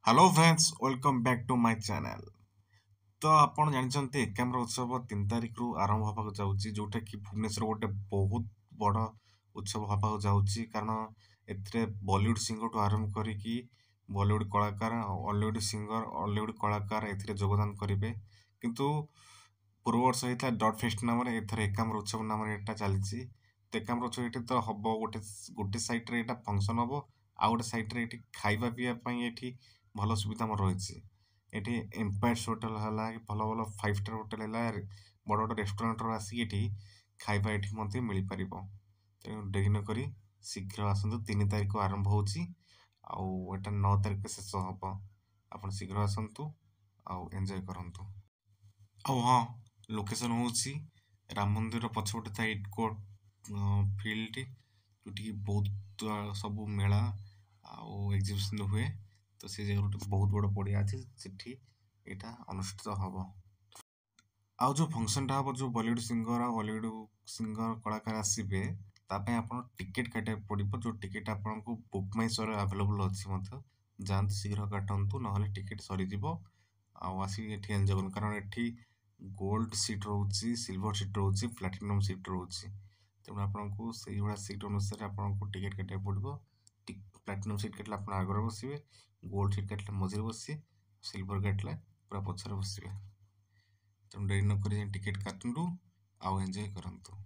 Hello friends welcome back to my channel. तो आपण जानते एकाम्र उत्सव 3 तारिख रु आरंभ होगा जाऊँगी जोटा कि भुवनेश्वर गोटे बहुत बड़ उत्सव होगा जाऊँगी कारण ए बॉलीवुड सिंगर ठू आरंभ करी बॉलीवुड कलाकार हॉलीवुड सिंगर हॉलीवुड कलाकार योगदान करेंगे किंतु पूर्व वर्ष होता डॉट फेस्ट नाम एथर एकाम्र उत्सव नाम एटा चली। तो एकाम्र उत्सव ये तो हम गोटे गोटे सैड्रे यहाँ फंक्शन हम आ गोटे सैड्रे ये खाଇବା पीवा ये भल सुविधा मोर रही है। एम्पायर्स होटल है कि भल भल 5 स्टार होटल है बड़ बड़ रेस्टोरेंट आसिक ये खाଇବା ये मिल पार। तेणु डेरी नक शीघ्र आसतु 3 तारिख आरंभ होटा 9 तारिख शेष हम आप शीघ्र आसतु आउ एंजॉय करंतु। हाँ लोकेशन हूँ राम मंदिर पछपटे था इटकोट फील्ड जोटि बहुत सब मेला आउ एग्जिबिशन हुए। तो से जगह गोटे बहुत बड़ पड़िया अच्छे से अनुष्ठित हम आउ जो फंक्शनटा हम जो बॉलीवुड सिंगर हॉलीवुड सिंगर कलाकार आसवे तापाई आप टिकेट काटा पड़ो जो टिकेट आपको बुक माई शो आवेलेबल अच्छी जातु शीघ्र काटतु ना टिकेट सरीज आसिक ये एंजॉय कर कारण ये गोल्ड सीट रोचे सिल्वर सीट रोचे प्लाटिनम सीट रोचे तेणु आपको से भाया सीट अनुसार आपको टिकेट काटा पड़ो। प्लाटिनम सीट काटले आप आगे बसवे गोल्ड सीट काटले मझे बसवे सिल्वर काटले पूरा पछरे बसवे। तेणु डेरी नक टिकेट काटू आउ एंजॉय करंतु।